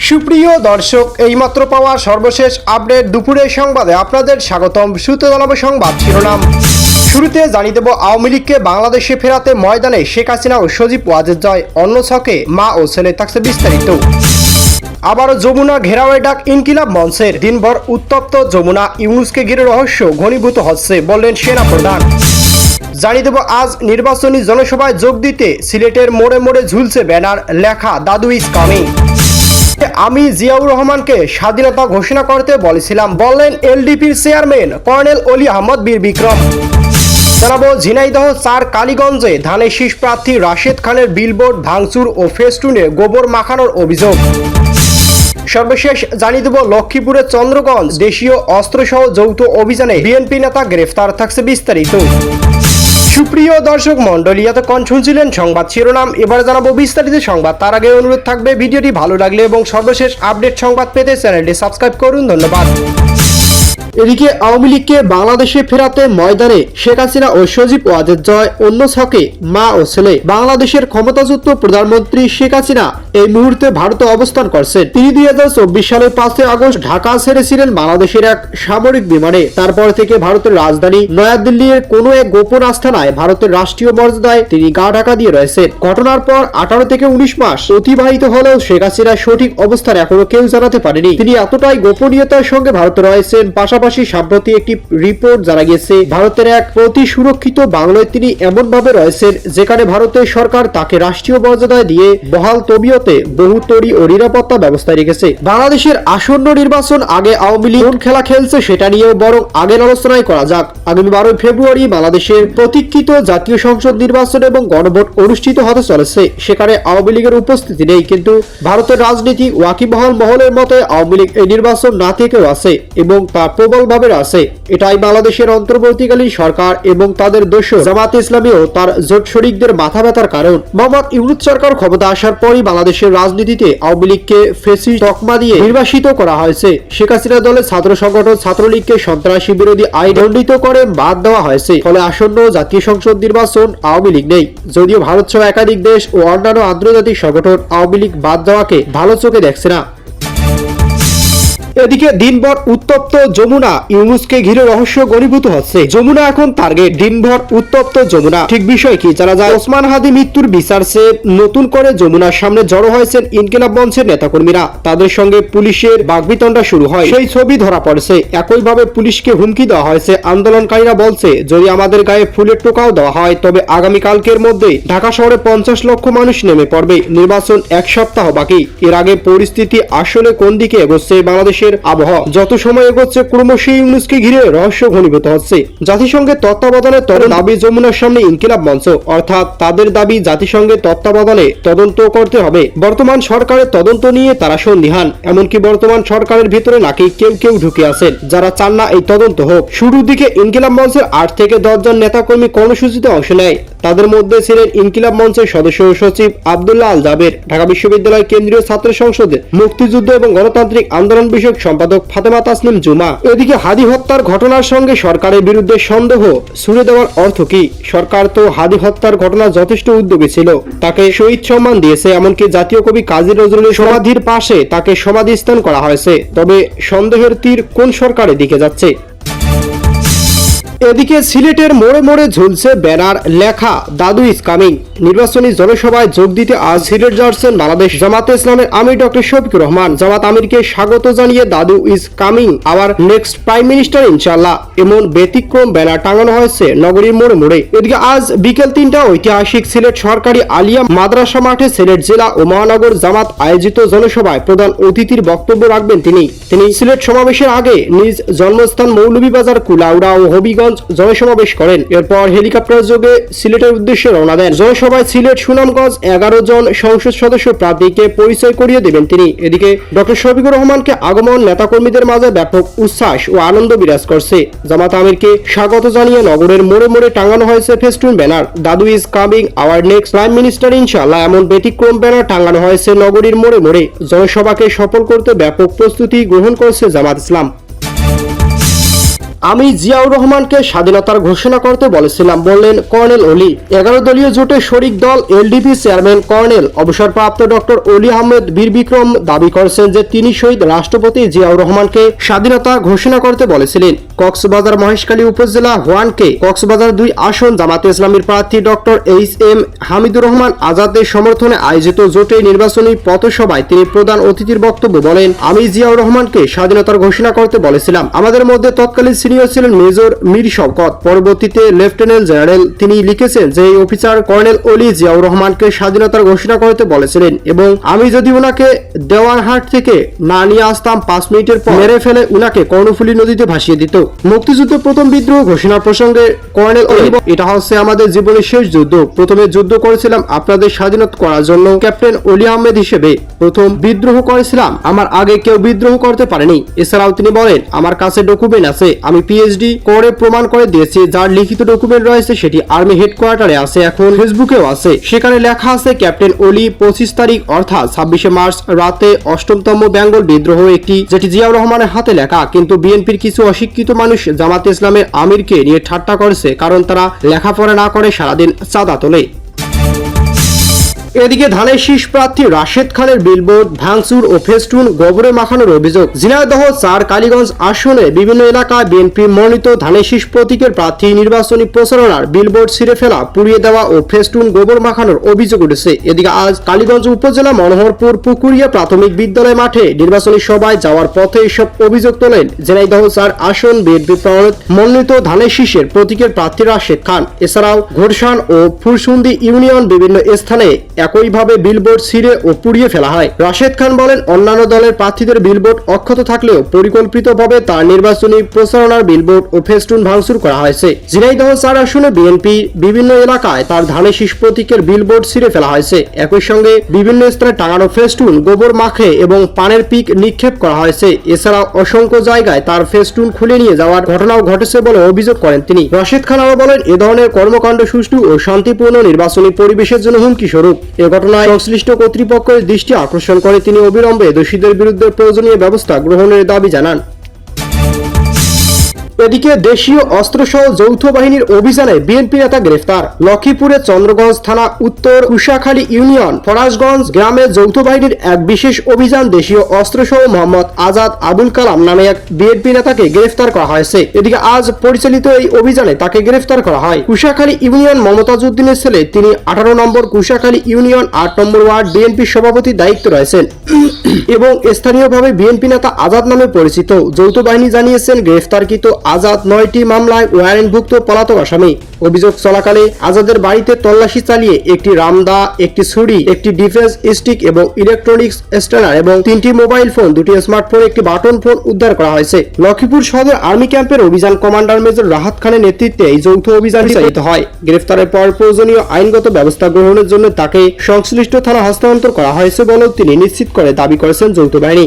সুপ্রিয় দর্শক, এইমাত্র পাওয়া সর্বশেষ আপডেট দুপুরের সংবাদে আপনাদের স্বাগতম। শুরুতে জানাবো সংবাদ শিরোনাম। শুরুতে জানিয়ে দেব, আওয়ামী লীগকে বাংলাদেশে ফেরাতে ময়দানে শেখ হাসিনা ও সজীব ওয়াজেদ জয়, অন্য ছকে মা ও ছেলে। থাকছে বিস্তারিত। আবারও যমুনা ঘেরাওয়ে ডাক ইনকিলাব মঞ্চের। দিনভর উত্তপ্ত যমুনা, ইউনুসকে ঘিরে রহস্য ঘনীভূত হচ্ছে বললেন সেনাপ্রধান। জানিয়ে দেব, আজ নির্বাচনী জনসভায় যোগ দিতে সিলেটের মোড়ে মোড়ে ঝুলছে ব্যানার, লেখা দাদু ইজ কামিং। আমি জিয়াউর রহমানকে স্বাধীনতা ঘোষণা করতে বলেছিলাম, বললেন এলডিপির চেয়ারম্যান কর্নেল অলি আহমদ বীর বিক্রম। জানাবো, ঝিনাইদহ ৪ কালীগঞ্জে ধানের শীষ প্রার্থী রাশেদ খানের বিলবোর্ড ভাঙচুর ও ফেস্টুনে গোবর মাখানোর অভিযোগ। সর্বশেষ জানিয়ে দেব, লক্ষ্মীপুরের চন্দ্রগঞ্জ দেশীয় অস্ত্রসহ যৌথ অভিযানে বিএনপি নেতা গ্রেফতার। থাকছে বিস্তারিত। সুপ্রিয় দর্শক মন্ডলী, এতক্ষণ শুনছিলেন সংবাদ শিরোনাম। এবার জানাবো বিস্তারিত সংবাদ। তার আগে অনুরোধ থাকবে, ভিডিওটি ভালো লাগলে এবং সর্বশেষ আপডেট সংবাদ পেতে চ্যানেলটি সাবস্ক্রাইব করুন। ধন্যবাদ। এদিকে আওয়ামী লীগকে বাংলাদেশে ফেরাতে ময়দানে শেখ হাসিনা ও সজীব ওয়াজেদ জয়, অন্য ছকে মা ও ছেলে। বাংলাদেশের ক্ষমতাচ্যুত প্রধানমন্ত্রী শেখ হাসিনা এই মুহূর্তে ভারতে অবস্থান করছেন। তিনি 2024 সালের 5 আগস্ট ঢাকা ছেড়েছিলেন বাংলাদেশের এক সামরিক বিমানে। তারপর থেকে ভারতের রাজধানী নয়াদিল্লির কোনো এক গোপন আস্থানায় ভারতের রাষ্ট্রীয় মর্যাদায় তিনি গা ঢাকা দিয়ে রয়েছেন। ঘটনার পর 18 থেকে 19 মাস অতিবাহিত হলেও শেখ হাসিনার সঠিক অবস্থান এখনো কেউ জানাতে পারেনি। তিনি এতটাই গোপনীয়তার সঙ্গে ভারতে রয়েছেন। পাশাপাশি সম্প্রতি একটি রিপোর্ট জানা গেছে, ভারতের এক অতি সুরক্ষিত বাংলায় তিনি এমন ভাবে রয়েছেন যেখানে ভারতের সরকার তাকে রাষ্ট্রীয় মর্যাদায় দিয়ে বহাল তবিয়তে বহুতরী ও নিরাপত্তা ব্যবস্থা রেখেছে। বাংলাদেশের আসন্ন নির্বাচন আগে আওয়ামী লীগ কোন খেলা খেলছে সেটা নিয়েও বরং আগের আলোচনায় করা যাক। আগামী 12 ফেব্রুয়ারি বাংলাদেশের প্রতীক্ষিত জাতীয় সংসদ নির্বাচন এবং গণভোট অনুষ্ঠিত হতে চলেছে। সেখানে আওয়ামী লীগের উপস্থিতি নেই, কিন্তু ভারতের রাজনীতি ওয়াকিবহাল মহলের মতে আওয়ামী লীগ এই নির্বাচন না থেকেও আছে এবং তা প্রবলভাবে আছে। এটাই বাংলাদেশের অন্তর্বর্তীকালীন সরকার এবং তাদের দোসর জামাত ইসলামী ও তার জোট শরিকদের মাথা ব্যথার কারণ। মোহাম্মদ ইউনূস সরকার ক্ষমতা আসার পরই বাংলাদেশের রাজনীতিতে আওয়ামী লীগকে ফ্যাসিস্ট তকমা দিয়ে নির্বাসিত করা হয়েছে। শেখ হাসিনা দলের ছাত্র সংগঠন ছাত্রলীগকে সন্ত্রাসী বিরোধী আইন দণ্ডিত করে বাদ দেওয়া হয়েছে। ফলে আসন্ন জাতীয় সংসদ নির্বাচন আওয়ামী লীগ নেই। যদিও ভারত সহ একাধিক দেশ ও অন্যান্য আন্তর্জাতিক সংগঠন আওয়ামী লীগ বাদ দেওয়াকে ভালো চোখে দেখছে না। এদিকে দিনভর উত্তপ্ত যমুনা, ইউনুসকে ঘিরে রহস্য ঘনীভূত হচ্ছে। যমুনা এখন টার্গেট। দিনভর উত্তপ্ত যমুনা, ঠিক বিষয় কি জানা যায়? ওসমান হাদি মৃত্যুর বিচার চেয়ে নতুন করে যমুনার সামনে জড়ো হয়েছেন ইনকিলাব মঞ্চের নেতাকর্মীরা। তাদের সঙ্গে পুলিশের বাকবিতণ্ডা শুরু হয়, সেই ছবি ধরা পড়ছে। একইভাবে পুলিশকে হুমকি দেওয়া হয়েছে। আন্দোলনকারীরা বলছে, যদি আমাদের গায়ে ফুলের টোকাও দেওয়া হয় তবে আগামীকালকের মধ্যে ঢাকা শহরে 50 লক্ষ মানুষ নেমে পড়বে। নির্বাচন 1 সপ্তাহ বাকি। এর আগে পরিস্থিতি আসলে কোন দিকে এগোচ্ছে? বাংলাদেশের আবহাওয়া যত সময় এগোচ্ছে ক্রমশই ইউনুসকে ঘিরে রহস্য ঘনীভূত হচ্ছে। জাতিসংঘের তত্ত্বাবধানে দাবি যমুনার সামনে ইনকিলাব মঞ্চ, অর্থাৎ তাদের দাবি জাতিসংঘের তত্ত্বাবধানে তদন্ত করতে হবে। বর্তমান সরকারের তদন্ত নিয়ে তারা সন্দিহান। এমনকি বর্তমান সরকারের ভিতরে নাকি কেউ কেউ ঢুকে আছেন যারা চান না এই তদন্ত হোক। শুরুর দিকে ইনকিলাব মঞ্চের 8 থেকে 10 জন নেতাকর্মী কর্মসূচিতে অংশ নেয়। তাদের মধ্যে ছিলেন ইনকিলাব মঞ্চের সদস্য সচিব আব্দুল্লাহ আল জাবের, ঢাকা বিশ্ববিদ্যালয় কেন্দ্রীয় ছাত্র সংসদের মুক্তিযুদ্ধ এবং গণতান্ত্রিক আন্দোলন বিষয়ক সম্পাদক ফাতেমা তাসনিম জুমা। এদিকে হাদি হত্যার ঘটনার সঙ্গে সরকারের বিরুদ্ধে সন্দেহ ছুড়ে দেওয়ার অর্থ কি? সরকার তো হাদি হত্যার ঘটনা যথেষ্ট উদ্যোগী ছিল, তাকে শহীদ সম্মান দিয়েছে। এমনকি জাতীয় কবি কাজী নজরুলের সমাধির পাশে তাকে সমাধিস্থান করা হয়েছে। তবে সন্দেহের তীর কোন সরকারের দিকে যাচ্ছে? এদিকে সিলেটের মোড়ে মোড়ে ঝুলছে ব্যানার, লেখা দাদু ইজ কামিং। নির্বাচনী জনসভায় যোগ দিতে আজ সিলেট যাচ্ছেন বাংলাদেশ জামাতে ইসলামের আমির ডক্টর শফিকুর রহমান। জামাত আমিরকে স্বাগত জানিয়ে দাদু is coming, hour next prime minister ইনশাআল্লাহ, এমন ব্যতিক্রম ব্যানার টাঙানো হয়েছে নগরীর মোড়ে মোড়ে। এদিকে আজ বিকেল 3টা ঐতিহাসিক সিলেট সরকারি আলিয়া মাদ্রাসা মাঠে সিলেট জেলা ও মহানগর জামাত আয়োজিত জনসভায় প্রধান অতিথির বক্তব্য রাখবেন তিনি। সিলেট সমাবেশের আগে নিজ জন্মস্থান মৌলভীবাজার, কুলাউড়া ও হবিগঞ্জ জনসমাবেশ করেন। এরপর হেলিকপ্টার যোগে সিলেটের উদ্দেশ্যে রওনা দেন। জনসভায় সিলেট সুনামগঞ্জ 11 জন সংসদ সদস্য প্রার্থীকে পরিচয় করিয়ে দেবেন তিনি। এদিকে ডক্টর শফিকুর রহমানকে আগমন নেতাকর্মীদের মাঝে ব্যাপক উচ্ছ্বাস ও আনন্দ বিরাজ করছে। জামাত আমিরকে স্বাগত জানিয়ে নগরের মোড়ে মোড়ে টাঙানো হয়েছে ফেস্টুন ব্যানার, দাদু is coming, hour next prime minister ইনশাআল্লাহ, এমন ব্যতিক্রম ব্যানার টাঙানো হয়েছে নগরীর মোড়ে মোড়ে। জনসভাকে সফল করতে ব্যাপক প্রস্তুতি গ্রহণ করছে জামাত ইসলাম। আমি জিয়াউর রহমানকে স্বাধীনতার ঘোষণা করতে বলেছিলাম, বললেন কর্নেল অলি। 11 দলীয় জোটে শরিক দল এলডিপি চেয়ারম্যান কর্নেল অবসরপ্রাপ্ত ডক্টর অলি আহমেদ বীর বিক্রম দাবি করেছেন যে তিনি শহীদ রাষ্ট্রপতি জিয়াউর রহমানকে স্বাধীনতা ঘোষণা করতে বলেছিলেন। কক্সবাজার মহেশখালী উপজেলা হোয়ানকে কক্সবাজার 2 আসন জামাতে ইসলামীর প্রার্থী ডক্টর এইচ.এম. হামিদুর রহমান আজাদের সমর্থনে আয়োজিত জোটে নির্বাচনী পথসভায় তিনি প্রধান অতিথির বক্তব্য বলেন, আমি জিয়াউর রহমানকে স্বাধীনতার ঘোষণা করতে বলেছিলাম। আমাদের মধ্যে তৎকালীন সিনিয়র ছিলেন মেজর মীর শওকত, পরবর্তীতে লেফটেন্যান্ট জেনারেল। তিনি লিখেছেন যে এই অফিসার কর্নেল অলি জিয়াউর রহমানকে স্বাধীনতার ঘোষণা করতে বলেছিলেন এবং আমি যদি উনাকে দেওয়ানহাট থেকে না নিয়ে আসতাম 5 মিনিটের পর মেরে ফেলে উনাকে কর্ণফুলী নদীতে ভাসিয়ে দিত। মুক্তিযুদ্ধ প্রথম বিদ্রোহ ঘোষণার প্রসঙ্গে কর্নেল অলি, এটা হচ্ছে আমাদের জীবনের শেষ যুদ্ধ। প্রথমে যুদ্ধ করেছিলাম আপনাদের স্বাধীনতা করার জন্য। ক্যাপ্টেন অলি আহমেদ হিসেবে প্রথম বিদ্রোহ করেছিলাম, আমার আগে কেউ বিদ্রোহ করতে পারেনি। এছাড়াও তিনি বলেন, আমার কাছে ডকুমেন্ট আছে, আমি পিএইচডি করে প্রমাণ করে দিয়েছি। যার লিখিত ডকুমেন্ট রয়েছে সেটি আর্মি হেডকোয়ার্টারে আছে, এখন ফেসবুকেও আছে। সেখানে লেখা আছে ক্যাপ্টেন অলি 25 তারিখ অর্থাৎ 26শে মার্চ রাতে 8তম বেঙ্গল বিদ্রোহ একটি, যেটি জিয়াউর রহমানের হাতে লেখা। কিন্তু বিএনপির কিছু অশিক্ষিত মানুষ জামাতে ইসলামের আমিরকে নিয়ে ঠাট্টা করেছে, কারণ তারা লেখাপড়া না করে সারাদিন চাঁদা তোলে। এদিকে ধানের শীষ প্রার্থী রাশেদ খানের বিলবোর্ড ভাঙচুর ও ফেস্টুন গোবরে মাখানোর অভিযোগ। ঝিনাইদহ 4 কালীগঞ্জ আসনে বিভিন্ন এলাকায় বিএনপি মনোনীত ধানের শীষ প্রতীকের প্রার্থী নির্বাচনী প্রচারণার বিলবোর্ড ছিঁড়ে ফেলা, পুড়িয়ে দেওয়া ও ফেস্টুন গোবর মাখানোর অভিযোগ উঠেছে। এদিকে আজ কালীগঞ্জ উপজেলা মনোহরপুর পুকুরিয়া প্রাথমিক বিদ্যালয় মাঠে নির্বাচনী সভায় যাওয়ার পথে এসব অভিযোগ তোলেন ঝিনাইদহ 4 আসন বিএনপি মনোনীত ধানের শীষের প্রতীকের প্রার্থী রাশেদ খান। এছাড়াও ঘোরসান ও ফুরসুন্দি ইউনিয়ন বিভিন্ন স্থানে একইভাবে বিলবোর্ড ছিঁড়ে ও পুড়িয়ে ফেলা হয়। রাশেদ খান বলেন, অন্যান্য দলের প্রার্থীদের বিলবোর্ড অক্ষত থাকলেও পরিকল্পিতভাবে তার নির্বাচনী প্রচারণার বিলবোর্ড ও ফেস্টুন ভাঙচুর করা হয়েছে। ঝিনাইদহ 4 আসনে বিএনপি বিভিন্ন এলাকায় তার ধানের শীষ প্রতীকের বিলবোর্ড ছিঁড়ে ফেলা হয়েছে। একই সঙ্গে বিভিন্ন স্থানে টাঙানো ফেস্টুন গোবর মাখে এবং পানের পিক নিক্ষেপ করা হয়েছে। এছাড়াও অসংখ্য জায়গায় তার ফেস্টুন খুলে নিয়ে যাওয়ার ঘটনাও ঘটেছে বলে অভিযোগ করেন তিনি। রাশেদ খান আরো বলেন, এ ধরনের কর্মকাণ্ড সুষ্ঠু ও শান্তিপূর্ণ নির্বাচনী পরিবেশের জন্য হুমকি স্বরূপ। এ ঘটনায় সংশ্লিষ্ট কর্তৃপক্ষের দৃষ্টি আকর্ষণ করে তিনি অবিলম্বে দোষীদের বিরুদ্ধে প্রয়োজনীয় ব্যবস্থা গ্রহণের দাবি জানান। এদিকে দেশীয় অস্ত্রসহ যৌথ বাহিনীর অভিযানে বিএনপি নেতা গ্রেফতার। লক্ষ্মীপুরে চন্দ্রগঞ্জ থানা উত্তর কুশাখালী ইউনিয়ন ফরাজগঞ্জ গ্রামে যৌথ বাহিনীর এক বিশেষ অভিযান দেশীয় অস্ত্রসহ মোহাম্মদ আজাদ আবুল কালাম নামে এক বিএনপি নেতাকে গ্রেফতার করা হয়েছে। এদিকে আজ পরিচালিত এই অভিযানে তাকে গ্রেফতার করা হয়। কুশাখালী ইউনিয়ন মমতাজ উদ্দিনের ছেলে, তিনি 18 নম্বর কুশাখালী ইউনিয়ন 8 নম্বর ওয়ার্ড বিএনপি সভাপতির দায়িত্ব রয়েছেন এবং স্থানীয়ভাবে বিএনপি নেতা আজাদ নামে পরিচিত। যৌথ বাহিনী জানিয়েছেন, গ্রেফতারকৃত আজাদ 9টি মামলায় ওয়ারেন্টভুক্ত পলাতক আসামি। অভিযোগ চলাকালে আজাদের বাড়িতে তল্লাশি চালিয়ে একটি রামদা, একটি ছুরি, একটি ডিফেন্স স্টিক এবং ইলেকট্রনিক্স স্ট্যানার এবং 3টি মোবাইল ফোন, 2টি স্মার্টফোন, একটি বাটন ফোন উদ্ধার করা হয়েছে। লক্ষ্মীপুর সদর আর্মি ক্যাম্পের অভিযান কমান্ডার মেজর রাহাত খানের নেতৃত্বে এই যৌথ অভিযান চালিত হয়। গ্রেফতারের পর প্রয়োজনীয় আইনগত ব্যবস্থা গ্রহণের জন্য তাকে সংশ্লিষ্ট থানা হস্তান্তর করা হয়েছে বলেও তিনি নিশ্চিত করে দাবি করেছেন যৌথ বাহিনী।